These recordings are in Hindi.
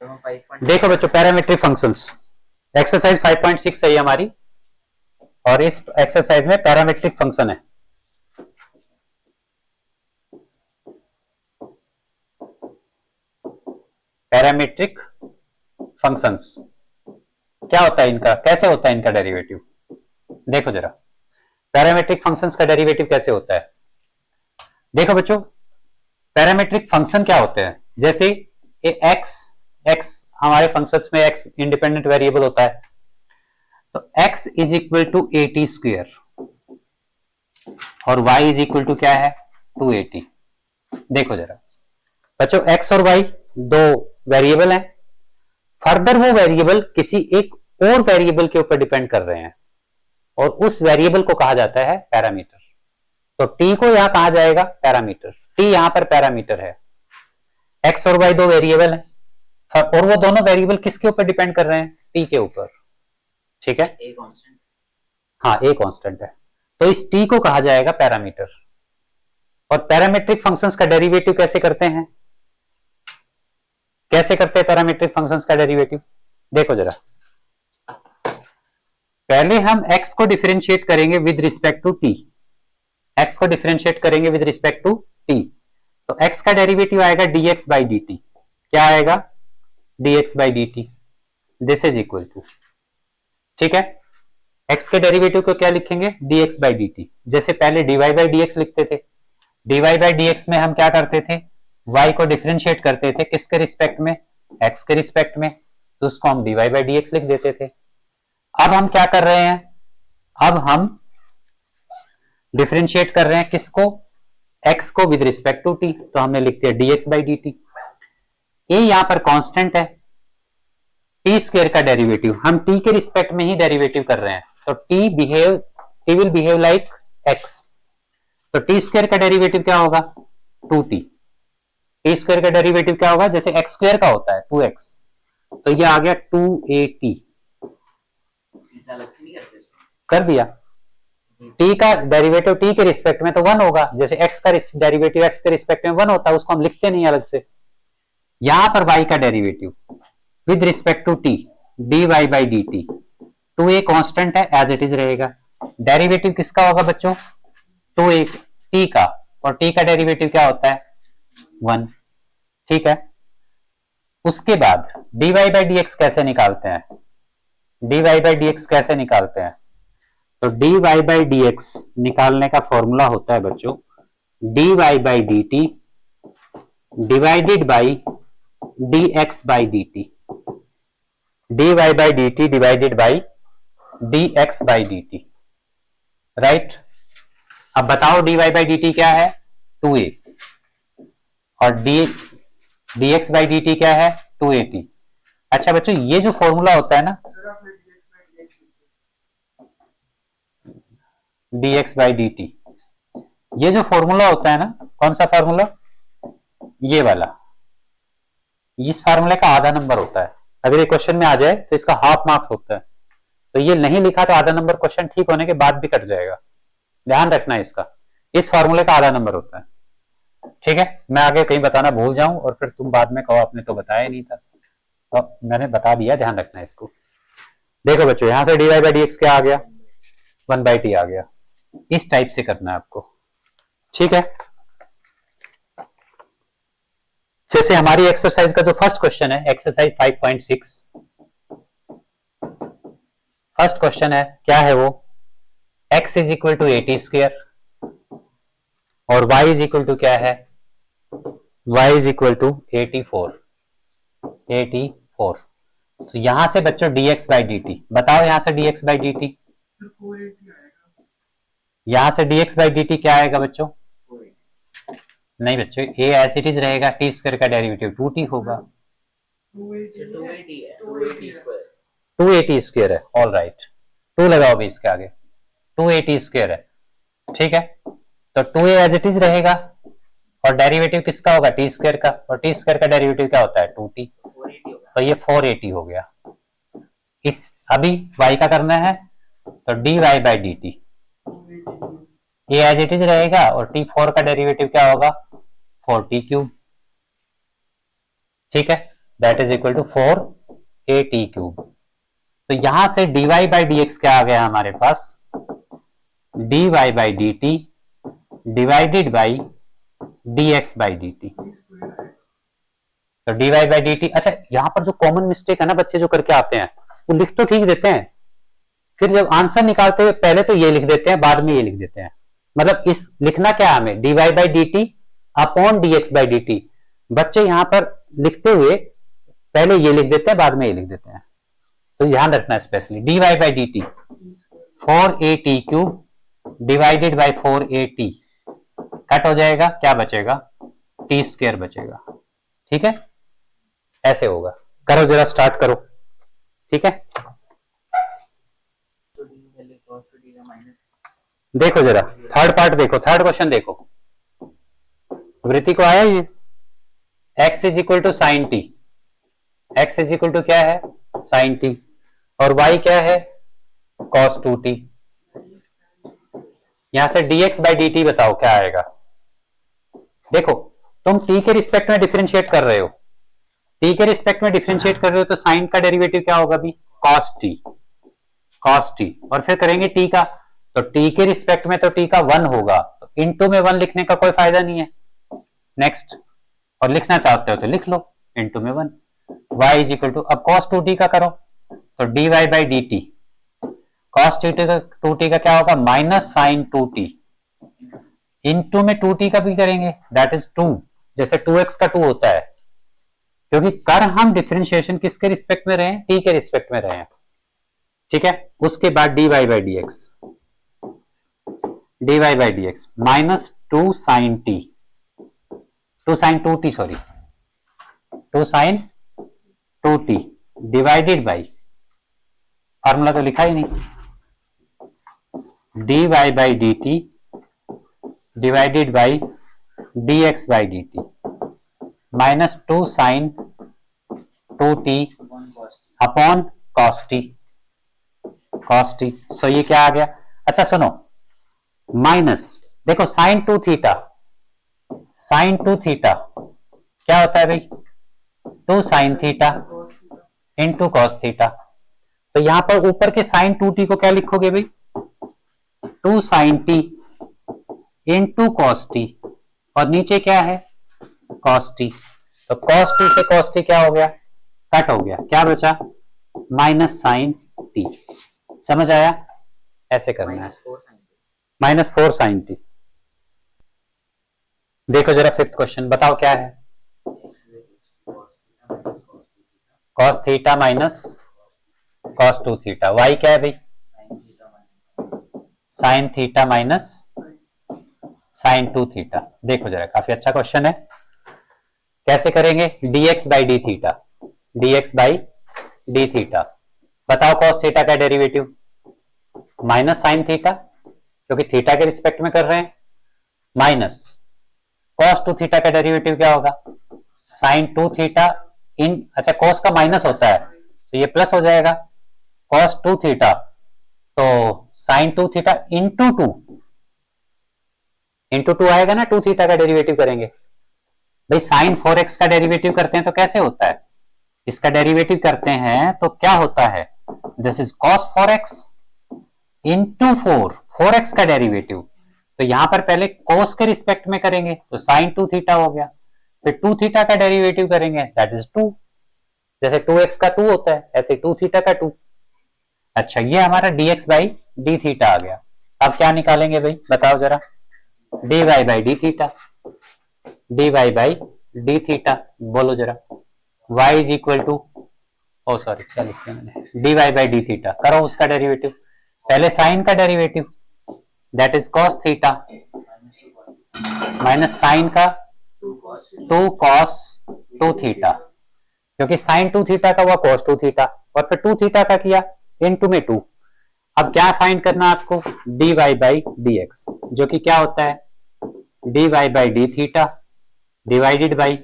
देखो बच्चों, पैरामीट्रिक फंक्शंस एक्सरसाइज 5.6 है हमारी, और इस एक्सरसाइज में पैरामीट्रिक फंक्शन है। पैरामीट्रिक फंक्शंस क्या होता है इनका, कैसे होता है इनका डेरिवेटिव? देखो जरा, पैरामीट्रिक फंक्शंस का डेरिवेटिव कैसे होता है। देखो बच्चों, पैरामीट्रिक फंक्शन क्या होते हैं, जैसे एक्स हमारे फंक्शंस में एक्स इंडिपेंडेंट वेरिएबल होता है, तो x is equal to 80 square और y इज इक्वल टू क्या है 280। देखो जरा बच्चों, x और y दो वेरिएबल हैं, फर्दर वो वेरिएबल किसी एक और वेरिएबल के ऊपर डिपेंड कर रहे हैं और उस वेरिएबल को कहा जाता है पैरामीटर। तो t को यहां कहा जाएगा पैरामीटर, t यहां पर पैरामीटर है। x और y दो वेरिएबल हैं और वो दोनों वेरिएबल किसके ऊपर डिपेंड कर रहे हैं, t के ऊपर। ठीक है, a कांस्टेंट, हाँ a कांस्टेंट है, तो इस t को कहा जाएगा पैरामीटर। और पैरामीट्रिक फंक्शंस का डेरिवेटिव कैसे करते हैं, कैसे करते हैं पैरामीट्रिक फंक्शंस का डेरिवेटिव? देखो जरा, पहले हम x को डिफरेंशिएट करेंगे with respect to t, x को डिफरेंशिएट करेंगे विद रिस्पेक्ट टू t, तो x का डेरिवेटिव आएगा dx बाई dt। क्या आएगा, dx by dt, this is equal to, ठीक है, x के डेरिवेटिव को क्या लिखेंगे, dx बाई dt। जैसे पहले dy बाई dx लिखते थे, dy बाई dx में हम क्या करते थे, y को डिफरेंशिएट करते थे किसके रिस्पेक्ट में, x के रिस्पेक्ट में, तो उसको हम dy बाई dx लिख देते थे। अब हम क्या कर रहे हैं, अब हम डिफरेंशिएट कर रहे हैं किसको, x को विद रिस्पेक्ट टू t, तो हमने लिख दिया dx बाई dt। a यहां पर कांस्टेंट है, टी स्क्वायर का डेरिवेटिव हम t के रिस्पेक्ट में ही डेरिवेटिव कर रहे हैं, तो t will behave like x, तो टी स्क्वायर का डेरिवेटिव क्या होगा 2t, टी स्क्वायर का डेरिवेटिव क्या होगा, जैसे x स्क्वायर का होता है 2x, तो ये आ गया 2at, कर दिया। t का डेरिवेटिव t के रिस्पेक्ट में तो 1 होगा, जैसे x का डेरिवेटिव x के रिस्पेक्ट में 1 होता है, उसको हम लिखते नहीं अलग से। यहां पर y का derivative with respect to t dy by dt, 2a constant है, एज इट इज रहेगा। डेरिवेटिव किसका होगा बच्चों, 2a t का, और t का डेरिवेटिव क्या होता है 1, ठीक है। उसके बाद dy बाई dx कैसे निकालते हैं, dy बाई dx कैसे निकालते हैं, तो dy बाई dx निकालने का फॉर्मूला होता है बच्चों dy by dt divided by dx by dt, dy by dt divided by dx by dt, right. अब बताओ dy बाई dt क्या है 2a और dx बाई dt क्या है 2at। अच्छा बच्चों, ये जो फॉर्मूला होता है ना dx बाई dt, ये जो फॉर्मूला होता है ना, कौन सा फॉर्मूला, ये वाला, इस फार्मूले का आधा नंबर होता है। अगर ये क्वेश्चन में आ जाए तो इसका हाफ मार्क्स होता है, तो ये नहीं लिखा तो आधा नंबर क्वेश्चन ठीक होने के बाद भी कट जाएगा, ध्यान रखना है इसका, इस फार्मूले का आधा नंबर होता है, ठीक है। मैं आगे कहीं बताना भूल जाऊं और फिर तुम बाद में कहो आपने तो बताया नहीं था, तो मैंने बता दिया, ध्यान रखना है इसको। देखो बच्चों, यहां से dy बाई dx क्या आ गया 1 बाई t आ गया, इस टाइप से करना है आपको, ठीक है। जैसे हमारी एक्सरसाइज का जो फर्स्ट क्वेश्चन है, एक्सरसाइज 5.6, फर्स्ट क्वेश्चन है, क्या है वो, x is equal to 80 square और y इज इक्वल टू क्या है, y इज इक्वल टू 84, तो यहां से बच्चों dx बाई dt, बताओ यहां से dx बाई dt, यहां से dx बाई dt क्या आएगा बच्चों, नहीं बच्चों, a एज इट इज रहेगा, t स्क्वायर का डेरिवेटिव 2t होगा, 280 स्क्वायर है, ऑल राइट, 2 लगाओ भी इसके आगे, 280 स्क्वायर है, ठीक है। तो 2a एज इट इज रहेगा और डेरिवेटिव किसका होगा t स्क्वायर का, और t स्क्वायर का डेरिवेटिव क्या होता है 2t, तो ये 480 हो गया। इस अभी y का करना है, तो dy बाई dt, ये एज इट इज रहेगा और t4 का डेरिवेटिव क्या होगा 40 क्यूब, ठीक है। That is equal to 4at cube. तो यहां से dy बाई डी एक्स क्या आ गया हमारे पास, dy by d t divided by dx by d T. तो dy बाई डी टी, अच्छा यहां पर जो कॉमन मिस्टेक है ना बच्चे जो करके आते हैं, वो लिख तो ठीक देते हैं, फिर जब आंसर निकालते हैं पहले तो ये लिख देते हैं, बाद में ये लिख देते हैं। मतलब इस लिखना क्या है हमें, dy by d T upon dx by d T. बच्चे यहां पर लिखते हुए पहले ये लिख देते हैं, बाद में ये लिख देते हैं, तो ध्यान रखना specially. dy by d T 4at cube divided by 4at, cut हो जाएगा, क्या बचेगा, टी स्क्वायर बचेगा। ठीक है, ऐसे होगा। करो जरा, स्टार्ट करो। ठीक है, देखो जरा थर्ड पार्ट देखो, थर्ड क्वेश्चन देखो, वृत्ति को आया ये, x is equal to sine t, x is equal to क्या है, साइन टी, और y क्या है, cos 2t। यहां से dx बाई डी टी बताओ क्या आएगा। देखो तुम t के रिस्पेक्ट में डिफरेंशिएट कर रहे हो, t के रिस्पेक्ट में डिफरेंशिएट कर रहे हो, तो साइन का डेरिवेटिव क्या होगा भी, cos t, cos t, और फिर करेंगे t का, तो t के रिस्पेक्ट में तो t का 1 होगा, तो इनटू में 1 लिखने का कोई फायदा नहीं है। नेक्स्ट, और लिखना चाहते हो तो लिख लो इनटू में 1। y इज इक्वल टू, अब cos 2t का करो, तो dy by d T, cos 2t का क्या होगा, माइनस साइन 2t, इनटू में 2t का भी करेंगे, दैट इज 2, जैसे 2x का 2 होता है, क्योंकि कर हम डिफरेंशिएशन किसके रिस्पेक्ट में रहे हैं, t के रिस्पेक्ट में रहे हैं। ठीक है, उसके बाद dy by d x, dy by d x minus 2 sine t, 2 sine 2t, sorry 2 sine 2t divided by, formula तो लिखा ही नहीं, dy by d t divided by dx by d t minus 2 sine 2t upon cos t, cos t। सो ये क्या आ गया, अच्छा सुनो, माइनस, देखो साइन 2 थीटा, साइन 2 थीटा क्या होता है भाई, 2 sine theta into cos theta. तो यहां पर ऊपर के साइन 2t को क्या लिखोगे भाई, 2 sine t into cos t, और नीचे क्या है, कॉस टी, तो कॉस टी से कॉस टी क्या हो गया, कट हो गया, क्या बचा, माइनस साइन टी। समझ आया, ऐसे करना है, माइनस 4 साइन टी। देखो जरा फिफ्थ क्वेश्चन, बताओ क्या है, cos theta minus cos 2 theta, y क्या है भाई, sine theta minus sine 2 theta. देखो जरा, काफी अच्छा क्वेश्चन है, कैसे करेंगे, dx by d theta, dx by d theta, बताओ कॉस थीटा का डेरिवेटिव, माइनस साइन थीटा, क्योंकि थीटा के रिस्पेक्ट में कर रहे हैं, माइनस कॉस 2 थीटा का डेरिवेटिव क्या होगा, साइन 2 थीटा इन, अच्छा कॉस का माइनस होता है तो ये प्लस हो जाएगा, कॉस 2 थीटा, तो साइन 2 थीटा इंटू 2, इंटू 2 आएगा ना, 2 थीटा का डेरिवेटिव करेंगे भाई, साइन 4x का डेरिवेटिव करते हैं तो कैसे होता है, इसका डेरिवेटिव करते हैं तो क्या होता है, this is cos 4x into 4x का डेरिवेटिव, तो यहां पर पहले cos के रिस्पेक्ट में करेंगे तो साइन 2 थीटा हो गया, फिर 2 थीटा का डेरिवेटिव करेंगे दैट इज 2, जैसे 2x का 2 होता है ऐसे 2 थीटा का 2। अच्छा, ये हमारा dx बाई डी थीटा आ गया, अब क्या निकालेंगे भाई, बताओ जरा, dy by d theta, dy by d theta, बोलो जरा, y is equal to, oh sorry क्या लिखा मैंने, dy बाई डी थीटा, करो उसका डेरिवेटिव, पहले साइन का derivative that is cos theta minus sine का 2 cos 2 थीटा, क्योंकि साइन 2 थीटा का हुआ cos 2 थीटा, और फिर 2 थीटा का किया इनटू में 2। अब क्या फाइंड करना आपको, dy बाई dx, जो कि क्या होता है, dy by d theta divided by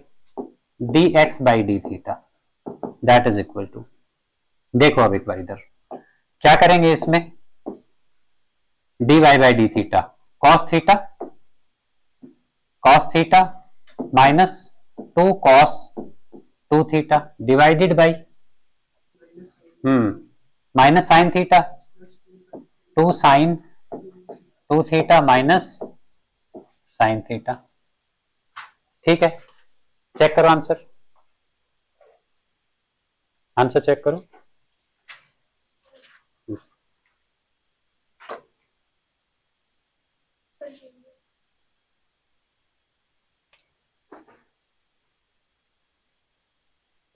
dx by d theta, that is equal to, देखो अब एक बार इधर क्या करेंगे, इसमें dy by d theta cos theta minus 2 cos 2 theta divided by minus sine theta 2 sine 2 theta minus sine theta. ठीक है, चेक करो आंसर, आंसर चेक करो।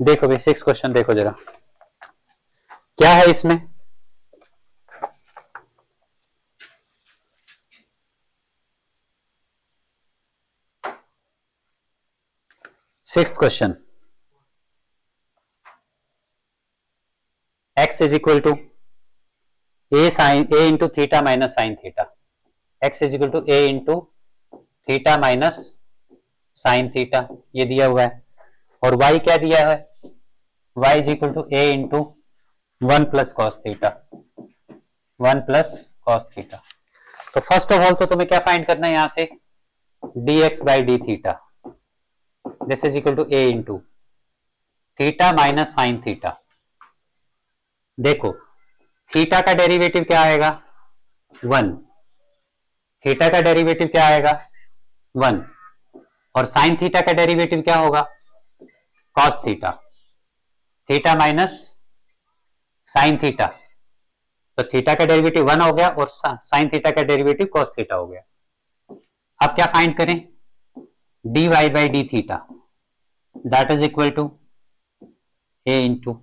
देखो भाई 6 क्वेश्चन देखो जरा, क्या है इसमें। Sixth question, x is equal to a sine a into theta minus sine theta, x is equal to a into theta minus sine theta, ये दिया हुआ है। और y क्या दिया है, y is equal to a into 1 plus cos theta, 1 plus cos theta. तो फर्स्ट ऑफ ऑल तो तुम्हें क्या फाइंड करना है यहां से, dx by d theta, this is equal to a into theta minus sine theta. देखो थीटा का डेरिवेटिव क्या आएगा 1, थीटा का डेरिवेटिव क्या आएगा 1, और साइन थीटा का डेरिवेटिव क्या होगा cos theta, theta minus sine theta. तो थीटा का डेरिवेटिव 1 हो गया और साइन थीटा का डेरिवेटिव कॉस थीटा हो गया। अब क्या फाइंड करें, dy by d theta that is equal to a into,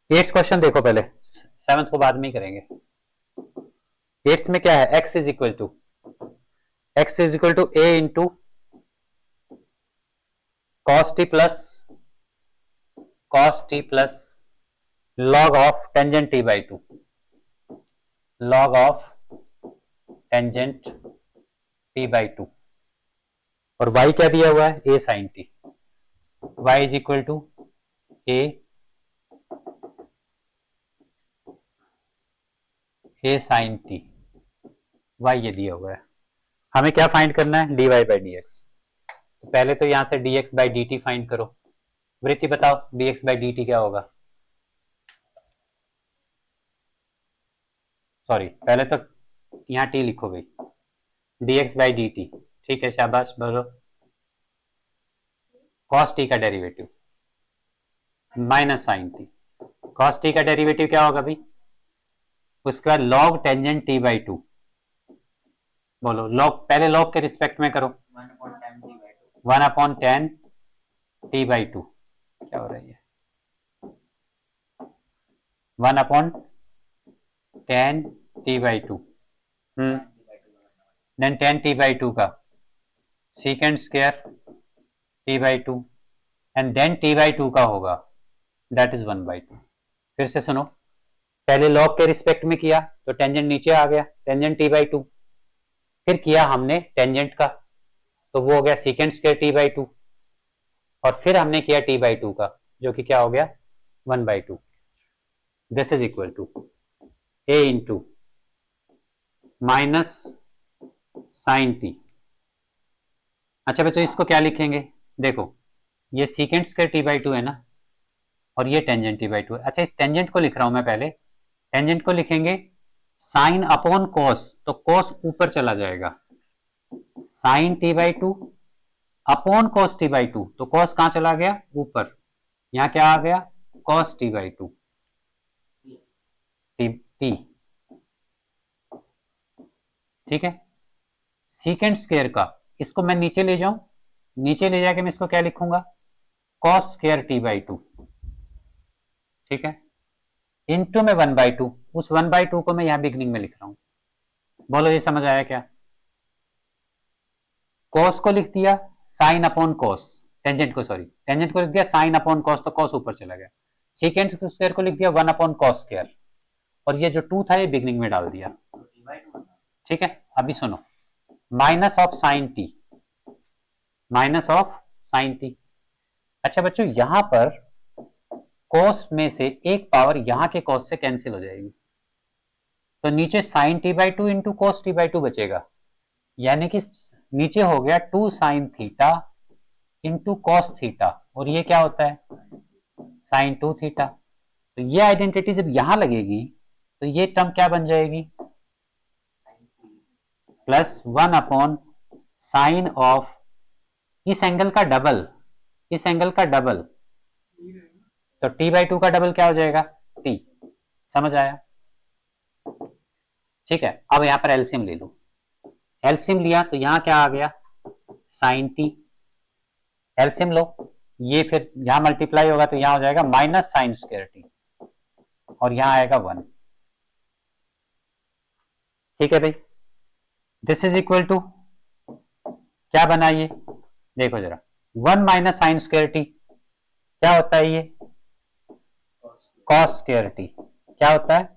eighth question देखो पहले, सेवंथ को बाद में ही करेंगे। एट्थ में क्या है, x is equal to a into cos t plus log of tangent t by 2, log of tangent t by 2। और y क्या दिया हुआ है, a sine t, y is equal to a sine t, y ये दिया हुआ है। हमें क्या फाइंड करना है, dy बाई डी एक्स। तो पहले तो यहां से dx by d T find करो। वृत्ति बताओ dx बाई डी टी क्या होगा, सॉरी पहले तो यहाँ टी लिखो भाई, dx बाई डी टी। ठीक है, शाबाश, बोलो। कॉस टी का derivative minus sine t. Cos t का डेरिवेटिव क्या होगा भाई? उसके बाद log tangent t by two. बोलो लॉग, पहले लॉग के रिस्पेक्ट में करो। 1/10 टी बाई टू। क्या हो रही है? 1/10 t by two. Then 10 t by two का second square t by two, and then t by two का होगा, दैट इज 1/2। फिर से सुनो, पहले लॉग के रिस्पेक्ट में किया तो टेंजेंट नीचे आ गया, टेंजेंट टी बाई टू। फिर किया हमने टेंजेंट का, तो वो हो गया सीकेंड स्क्वायर टी बाई टू। और फिर हमने किया टी बाई टू का, जो कि क्या हो गया? 1/2। This is equal to a into minus sine t. अच्छा बच्चों, इसको क्या लिखेंगे? देखो, ये secant square t by two है ना, और ये टेंजेंट टी बाई टू है। अच्छा, इस टेंजेंट को लिख रहा हूं मैं पहले। टेंजेंट को लिखेंगे साइन अपॉन कॉस, तो कॉस ऊपर चला जाएगा, sine t by two upon cos t by two, तो कॉस कहां चला गया? ऊपर। यहां क्या आ गया? Cos t by two t. ठीक है, सीकेंड स्क्वायर का, इसको मैं नीचे ले जाऊं, नीचे ले जाके मैं इसको क्या लिखूंगा? Cos square t by to. ठीक है, इंटू में 1/2। उस 1/2 को मैं यहां बिगनिंग में लिख रहा हूं। बोलो ये समझ आया क्या? कॉस को लिख दिया साइन अपॉन कॉस, टेंजेंट को, सॉरी टेंजेंट को लिख दिया साइन अपॉन कॉस, तो कॉस ऊपर चला गया। सीकेंड स्क्वायर को लिख दिया 1/cos स्क्वायर, और ये जो 2 था ये बिगनिंग में डाल दिया। ठीक है, अभी सुनो, minus of sine T, minus of sine t. अच्छा बच्चों, यहां पर कॉस में से एक पावर यहां के कॉस से कैंसिल हो जाएगी, तो नीचे sine t by two into cos t by two बचेगा, यानी कि नीचे हो गया 2 sine theta into cos theta, और ये क्या होता है? Sine 2 theta. तो ये आइडेंटिटी जब यहां लगेगी तो ये टर्म क्या बन जाएगी? प्लस 1/साइन ऑफ इस एंगल का डबल, इस एंगल का डबल, तो टी बाई टू का डबल क्या हो जाएगा? टी। समझ आया? ठीक है, अब यहां पर एलसीएम ले लो। एलसीएम लिया तो यहां क्या आ गया? Sine T. एलसीएम लो, ये फिर यहां मल्टीप्लाई होगा तो यहां हो जाएगा माइनस साइन स्क्वायर टी, और यहां आएगा 1। ठीक है भाई, दिस इज इक्वल टू क्या बना ये? देखो जरा, 1 माइनस साइन स्क्वायर टी क्या होता है? ये कॉस स्क्वायर टी क्या होता है?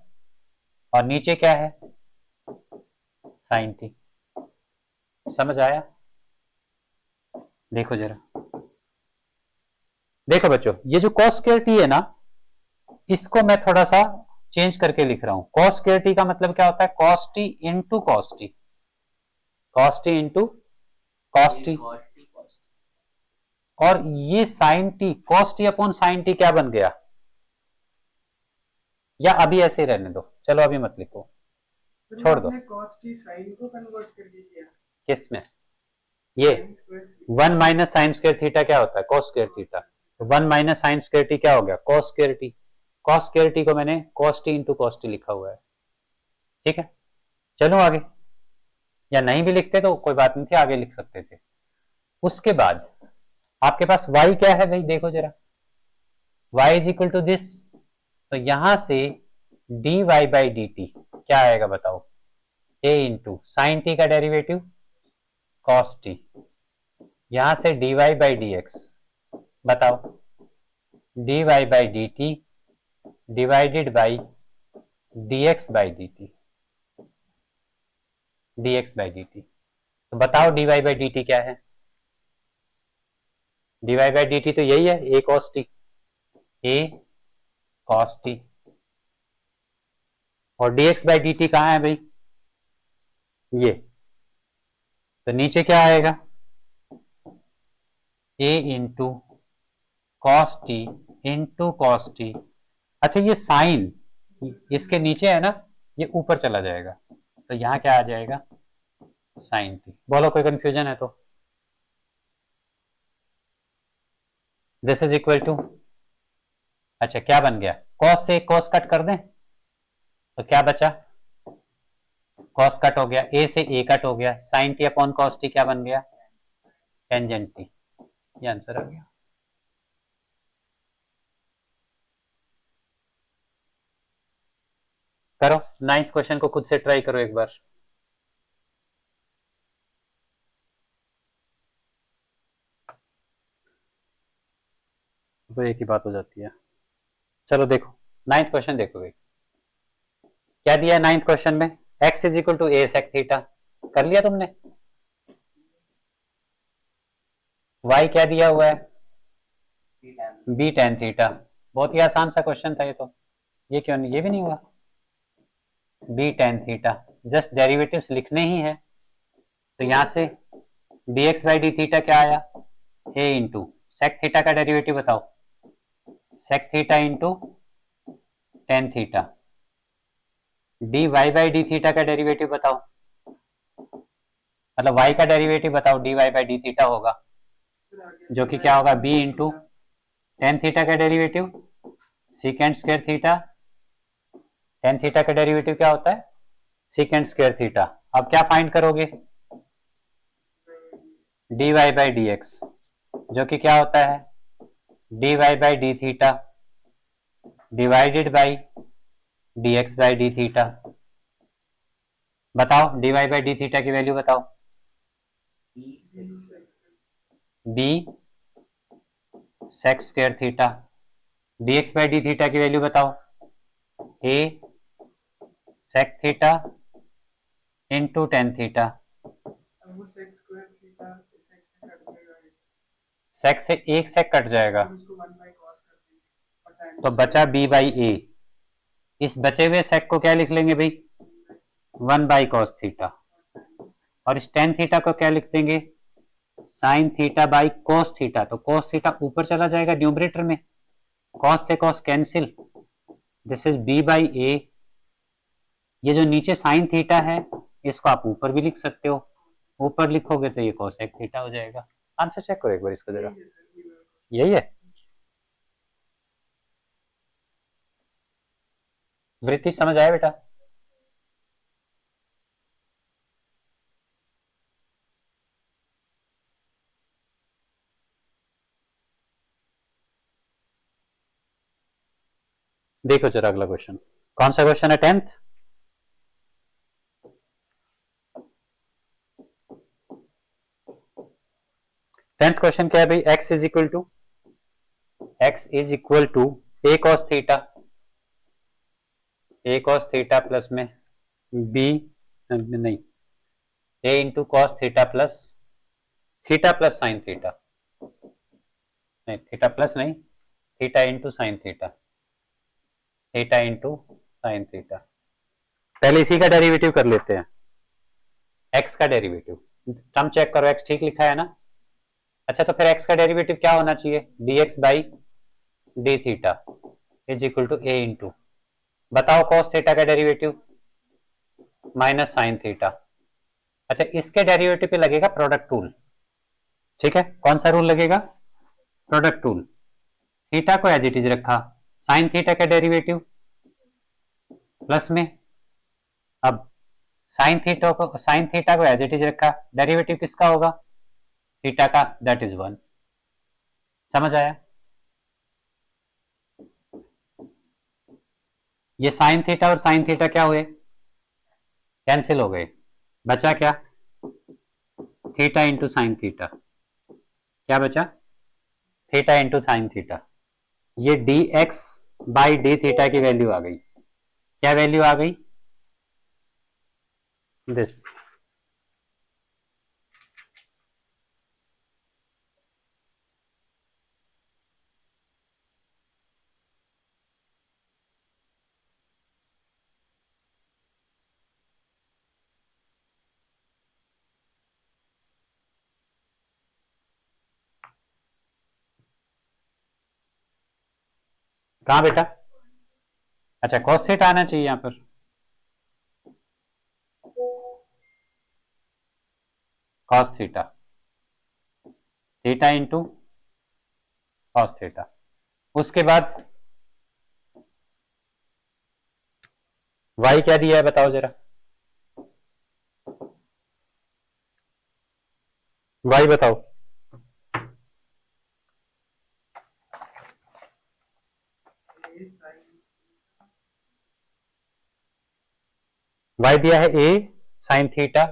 और नीचे क्या है? Sine t. समझ आया? देखो जरा, देखो बच्चों, ये जो कॉस स्क्वायर टी है ना, इसको मैं थोड़ा सा चेंज करके लिख रहा हूं। कॉस स्क्वायर टी का मतलब क्या होता है? Cos t into cos t, cos t into cos t. और ये sine t, cos t upon sine t क्या बन गया? या अभी ऐसे ही रहने दो, चलो अभी मत लिखो, छोड़ दो। कॉस टी साइन को कन्वर्ट कर दिया। किस में? ये 1 माइनस साइन स्क्वायर थीटा क्या होता है? Cos square theta. 1 minus sign square T क्या हो गया? Cos square T. Cos square T को मैंने cos t into cos T लिखा हुआ है। ठीक है, चलो आगे, या नहीं भी लिखते तो कोई बात नहीं थी, आगे लिख सकते थे। उसके बाद आपके पास y क्या है भाई? देखो जरा, y is equal to this, तो यहां से dy बाई डी टी क्या आएगा बताओ? a इंटू साइन टी का डेरिवेटिव कॉस टी, यहां से dy बाई डी एक्स, बताओ dy by d t divided by dx by d T, dx by d T. तो बताओ dy बाई डी टी क्या है? dy बाई डी टी तो यही है, a cos t, a cos t। और dx बाई डी टी कहां है भाई? ये, तो नीचे क्या आएगा? a into cos t into cos T. अच्छा, ये साइन इसके नीचे है ना, ये ऊपर चला जाएगा, तो यहाँ क्या आ जाएगा, साइन टी। बोलो कोई कंफ्यूजन है तो। दिस इज इक्वल टू, अच्छा क्या बन गया, कॉस से कॉस कट कर दें तो क्या बचा, कॉस कट हो गया, ए से ए कट हो गया, sine t upon cos t क्या बन गया, टेंजेंट टी। ये आंसर आ गया। करो 9th क्वेश्चन को खुद से ट्राई करो एक बार। तो एक ही बात हो जाती है। चलो देखो 9th क्वेश्चन देखो भाई, क्या दिया है 9th क्वेश्चन में, x is equal to a sec theta, कर लिया तुमने। y क्या दिया हुआ है, b टेन थीटा, बहुत ही आसान सा क्वेश्चन था ये तो, ये क्यों नहीं, ये भी नहीं हुआ, b tan theta, just derivatives लिखने ही है। तो यहां से dx बाई डी थीटा क्या आया, a इंटू सेक थीटा का डेरिवेटिव बताओ, sec theta into tan theta, d y by d theta का डेरिवेटिव बताओ, मतलब y का डेरिवेटिव बताओ, d y by d theta होगा, फिर आगे जो कि क्या होगा, b इंटू टेन थीटा का derivative second square theta, tan theta का डेरिवेटिव क्या होता है, सीकेंड स्क्वायर थीटा। अब क्या फाइंड करोगे, d y by d x, जो कि क्या होता है, d y by d theta divided by d x by d theta. बताओ d y by d theta की वैल्यू बताओ, b sec square theta, d x by d theta की वैल्यू बताओ, a sec theta into tan theta. अब वो सेक स्क्वायर थीटा सेक से कट जाएगा, सेक से एक सेक कट जाएगा, फिर उसको 1 बाय cos कर देंगे और tan तो बचा बी बाई ए, इस बचे हुए सेक को क्या लिख लेंगे भाई, 1 बाई कॉस थीटा, और इस टेन थीटा को क्या लिख देंगे, sine theta by cos theta. तो कोस थीटा ऊपर चला जाएगा न्यूमरेटर में, कॉस से cos cancel, this is b by a. ये जो नीचे साइन थीटा है इसको आप ऊपर भी लिख सकते हो, ऊपर लिखोगे तो ये कोसेक थीटा हो जाएगा। आंसर चेक करो एक बार इसको जरा, यही है वृत्ति, समझ आया बेटा। देखो जरा अगला क्वेश्चन, कौन सा क्वेश्चन है, 10th। 10th क्वेश्चन क्या है भाई, x is equal to, x is equal to a cos theta, a cos theta plus में b नहीं, a into cos theta plus sine theta, नहीं थीटा प्लस नहीं, theta into sine theta, theta into sine theta. पहले इसी का डेरिवेटिव कर लेते हैं, x का डेरिवेटिव, टर्म चेक करो x ठीक लिखा है ना। अच्छा तो फिर x का डेरिवेटिव क्या होना चाहिए, dx by d theta is equal to a into, बताओ कॉस थीटा का डेरिवेटिव माइनस साइन थीटा। अच्छा इसके डेरिवेटिव पे लगेगा प्रोडक्ट रूल, ठीक है, कौन सा रूल लगेगा, प्रोडक्ट रूल। थीटा को एज इट इज रखा, साइन थीटा का डेरिवेटिव प्लस में, अब साइन थीटा को एज इट इज रखा, डेरिवेटिव किसका होगा, थीटा का, दैट इज 1। समझ आया, ये साइन थीटा और साइन थीटा क्या हुए, कैंसिल हो गए, बचा क्या, थीटा इंटू साइन थीटा, क्या बचा, थीटा इंटू साइन थीटा। ये D x by d theta की वैल्यू आ गई, क्या वैल्यू आ गई, दिस। कहां बेटा, अच्छा cos थीटा आना चाहिए यहां पर, cos theta, theta into cos theta. उसके बाद y क्या दिया है बताओ जरा, y बताओ। A sin y दिया है a sine theta,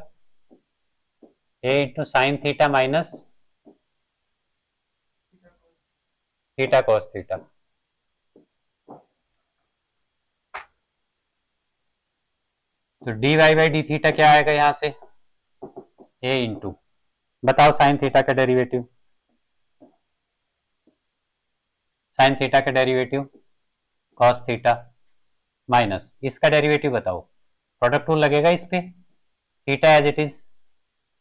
a into sine theta minus theta cos theta cos theta. तो dy बाई डी थीटा क्या आएगा यहां से, a इंटू, बताओ साइन थीटा का डेरिवेटिव, साइन थीटा का डेरिवेटिव कॉस थीटा माइनस इसका डेरिवेटिव बताओ, प्रोडक्ट रूल लगेगा इस पे, theta as it is,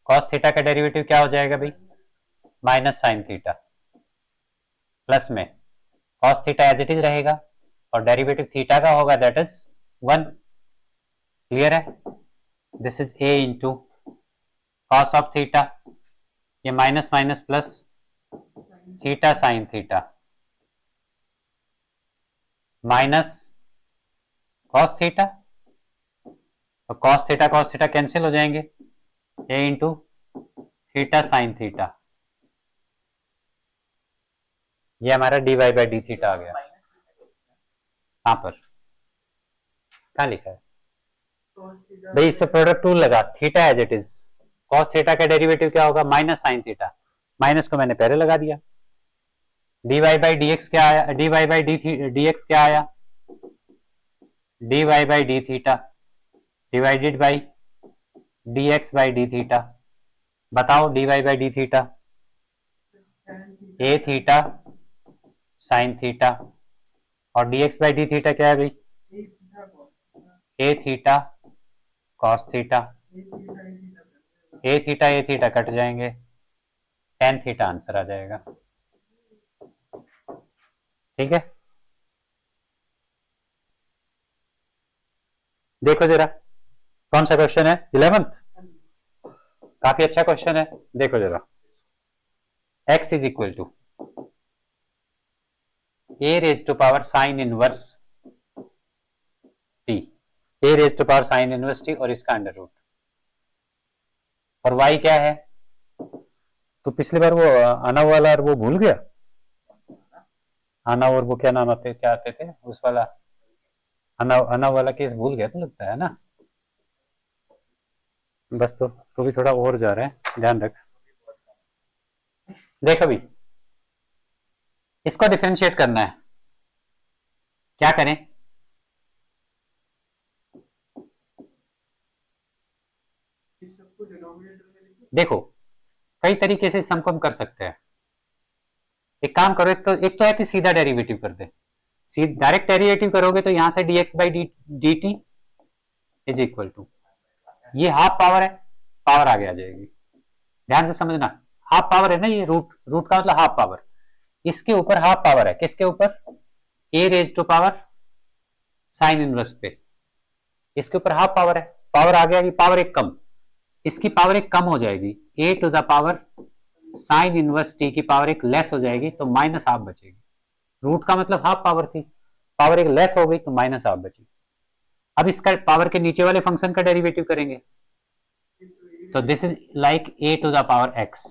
cos theta का डेरिवेटिव क्या हो जाएगा भाई, माइनस साइन थीटा, प्लस में cos theta as it is रहेगा और डेरिवेटिव थीटा का होगा दैट इज 1। क्लियर है, this is a into cos of theta, ये minus minus plus sin theta sine theta minus cos theta, तो कॉस थीटा कैंसिल हो जाएंगे, a into theta sine theta, ये हमारा dy बाई डी थीटा आ गया। कहां पर, कहां लिखा है cos theta भाई, इस पे प्रोडक्ट रूल लगा, theta as it is, cos theta का डेरिवेटिव क्या होगा, माइनस साइन थीटा, माइनस को मैंने पहले लगा दिया, dy बाई डी एक्स क्या आया, dy बाई डी एक्स क्या आया, dy by d theta divided by dx by d theta. बताओ dy by d theta, tan a theta sine theta, और dx बाई डी थीटा क्या है भाई, A theta cos theta a theta cos theta, A theta a theta a theta cut जाएंगे, tan थीटा आंसर आ जाएगा। ठीक है, देखो जरा कौन सा क्वेश्चन है, 11th, काफी अच्छा क्वेश्चन है। देखो जरा, x is equal to a raise to power sine inverse t, a raise to power sine inverse t और इसका अंडर रूट, और y क्या है, तो पिछली बार वो आना वाला और वो भूल गया, आना और वो क्या नाम आते क्या आते थे उस वाला, आना वाला केस भूल गया तो लगता है ना, बस तो भी थोड़ा और जा रहा है, ध्यान रख। देखो अभी इसको डिफरेंशिएट करना है, क्या करें, इस सबको डिनोमिनेटर में लिखो देखो कई तरीके से सम को हम कर सकते हैं। एक काम करो, एक तो है कि सीधा डेरिवेटिव कर दे, डायरेक्ट डेरिवेटिव करोगे तो यहां से dx by d t is equal to, ये हाफ पावर है, पावर आगे आ जाएगी, ध्यान से समझना, हाफ पावर है ना, ये रूट, रूट का मतलब हाफ पावर, इसके ऊपर हाफ पावर है, किसके ऊपर, a raise to power sine inverse पे, इसके ऊपर हाफ पावर है, पावर आ गया, ये पावर एक कम, इसकी पावर एक कम हो जाएगी, a to the power sine inverse t की पावर एक लेस हो जाएगी, तो माइनस हाफ बचेगी, रूट का मतलब हाफ पावर थी, पावर एक लेस हो गई तो माइनस हाफ बची। अब इसका पावर के नीचे वाले फंक्शन का डेरिवेटिव करेंगे, तो this is like a to the power x,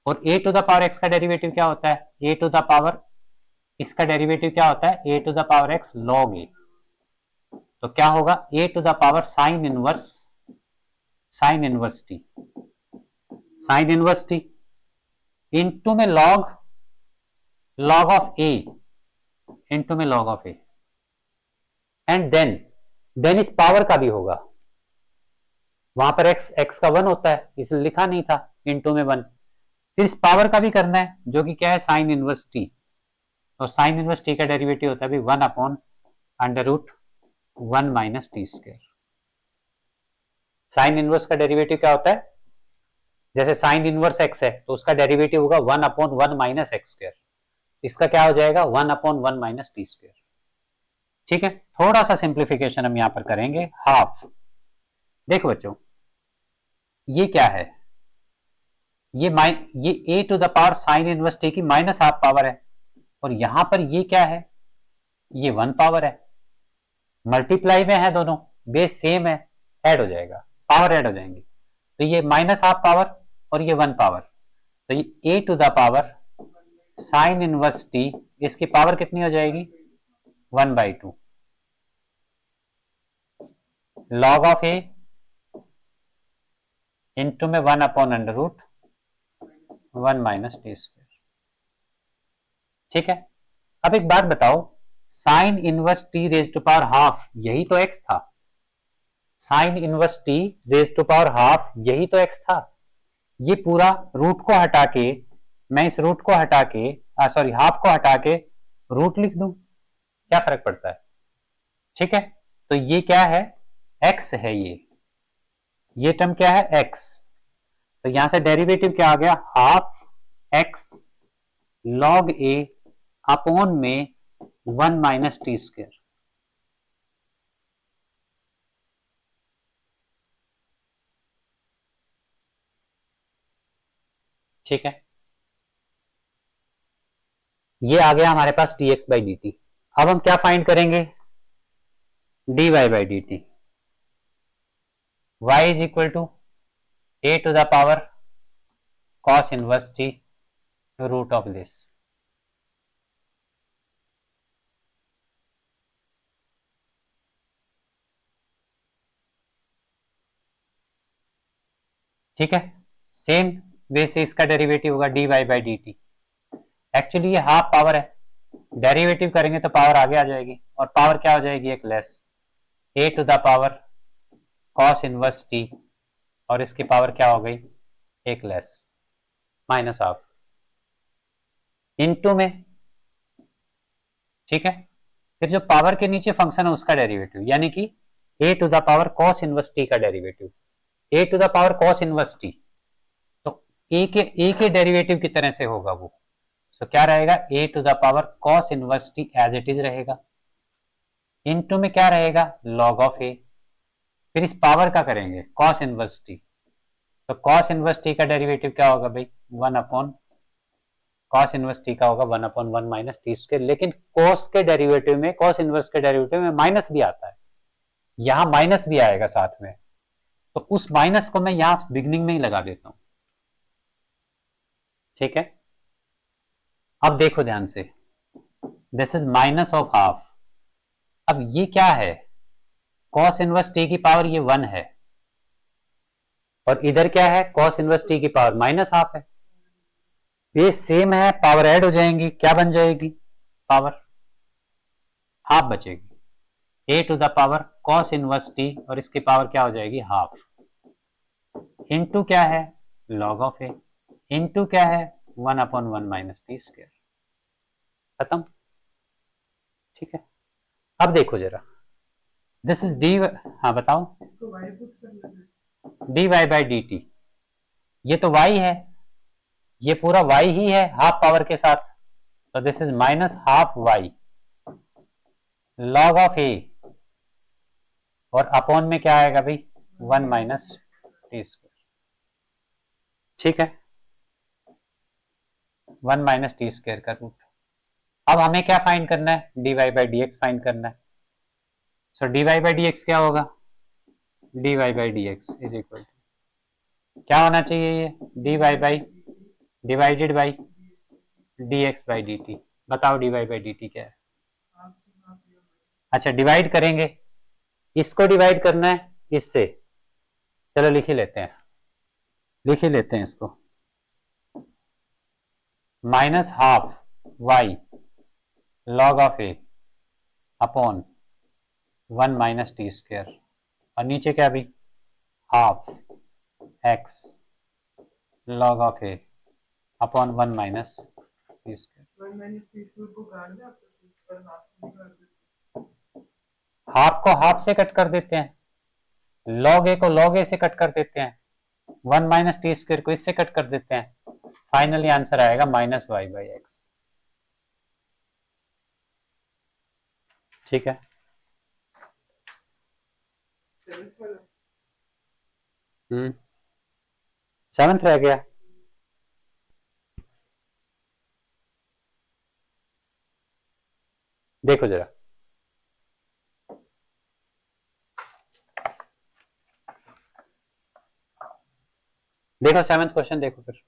और a to the power x का डेरिवेटिव क्या होता है, a टू द पावर, इसका डेरिवेटिव क्या होता है, a to the power x log a, तो क्या होगा, a to the power sine inverse t, साइन इनवर्स t इनटू में लॉग ऑफ a, इनटू में log of a, and then इस पावर का भी होगा, वहां पर x का 1 होता है इसलिए लिखा नहीं था, इनटू में 1, फिर इस पावर का भी करना है जो कि क्या है, साइन इनवर्स t, और साइन इनवर्स t का डेरिवेटिव होता है 1 upon under root 1 minus t square. Sine inverse का डेरिवेटिव क्या होता है, जैसे साइन इनवर्स x है तो उसका डेरिवेटिव होगा 1 अपॉन 1 माइनस एक्स स्क्वायर, इसका क्या हो जाएगा 1 अपॉन 1 माइनस टी स्क्वायर। ठीक है, थोड़ा सा सिंप्लीफिकेशन हम यहां पर करेंगे, हाफ, देखो बच्चों ये क्या है, ये a to the power sine inverse t की माइनस हाफ पावर है, और यहां पर ये क्या है, ये 1 पावर है, मल्टीप्लाई में है दोनों, बेस सेम है, ऐड हो जाएगा, पावर ऐड हो जाएंगी, तो ये माइनस हाफ पावर और ये 1 पावर, तो ये a to the power sine inverse t, इसकी पावर कितनी हो जाएगी 1/2 लॉग ऑफ ए इंटू में 1 upon under root 1 minus t square. ठीक है, अब एक बात बताओ, sine inverse t raise to power half यही तो एक्स था, sine inverse t raise to power half यही तो एक्स था, ये पूरा रूट को हटा के, मैं इस रूट को हटा के सॉरी हाफ को हटा के रूट लिख दूं, क्या फर्क पड़ता है। ठीक है, तो ये क्या है, एक्स है, ये टर्म क्या है एक्स, तो यहां से डेरिवेटिव क्या आ गया, हाफ एक्स लॉग ए अपॉन में 1 माइनस टी स्क्वायर। ठीक है, ये आ गया हमारे पास dx बाई dt। अब हम क्या फाइंड करेंगे, dy by d t, y is equal to a to the power cos inverse t root of this. ठीक है, सेम वे से इसका डेरिवेटिव होगा dy by d t. Actually ये हाफ पावर है, डेरिवेटिव करेंगे तो पावर आगे आ जाएगी, और पावर क्या हो जाएगी, एक less, a to the power cos inverse t, और इसकी पावर क्या हो गई, एक लेस माइनस हाफ इनटू में। ठीक है, फिर जो पावर के नीचे फंक्शन है उसका डेरिवेटिव, यानी कि a to the power cos inverse t का derivative, a to the power cos inverse t, तो ए के डेरिवेटिव की तरह से होगा वो, तो क्या रहेगा, a to the power cos inverse t as it is रहेगा, इनटू में क्या रहेगा, log ऑफ ए, फिर इस पावर का करेंगे cos इनवर्स t, तो cos इनवर्स t का डेरिवेटिव क्या होगा भाई, 1 अपॉन cos इनवर्स t का होगा 1 अपॉन 1 माइनस टी स्क्वायर, लेकिन cos के डेरिवेटिव में, cos इनवर्स के डेरिवेटिव में माइनस भी आता है, यहां माइनस भी आएगा साथ में, तो उस माइनस को मैं यहां बिगनिंग में ही लगा देता हूं। ठीक है, अब देखो ध्यान से, this is minus of half, अब ये क्या है, cos इनवर्स t की पावर ये 1 है, और इधर क्या है, cos इनवर्स t की पावर माइनस हाफ है, ये सेम है, पावर ऐड हो जाएंगी, क्या बन जाएगी, पावर हाफ बचेगी, a to the power cos inverse t, और इसकी पावर क्या हो जाएगी, हाफ, इनटू क्या है, log ऑफ ए, इनटू क्या है, 1 अपॉन 1 माइनस टी स्क्वायर, खत्म। ठीक है, अब देखो जरा, दिस इज डी, हाँ बताओ, इसको y पुट कर लेते d y by d t, ये तो y है, ये पूरा y ही है हाफ पावर के साथ, तो this is minus half y log of a, और अपॉन में क्या आएगा भाई, 1 माइनस टी स्क्वायर। ठीक है, 1 माइनस टी स्क्वायर का रूट। अब हमें क्या फाइंड करना है, d y by d x find करना है, so d y by d x क्या होगा, d y by d x is equal to क्या होना चाहिए, ये d y by divided by d x by d t. बताओ d y by d t क्या है, हाफ से हाफ या अच्छा डिवाइड करेंगे, इसको डिवाइड करना है इससे, चलो लिख ही लेते हैं, लिख ही लेते हैं इसको, minus half y log of a upon 1 minus t square, और नीचे क्या भी, half x log of a upon 1 minus t square. 1 minus t square को काट दे आप, तो पर हाफ से काट देते हाफ को हाफ से कट कर देते हैं, लॉग ए को लॉग ए से कट कर देते हैं, 1 माइनस टी स्क्वायर को इससे कट कर देते हैं, फाइनली आंसर आएगा माइनस वाई बाई एक्स। ठीक है, सेवंथ वाला 7th रह गया, देखो जरा, देखो 7th क्वेश्चन देखो फिर।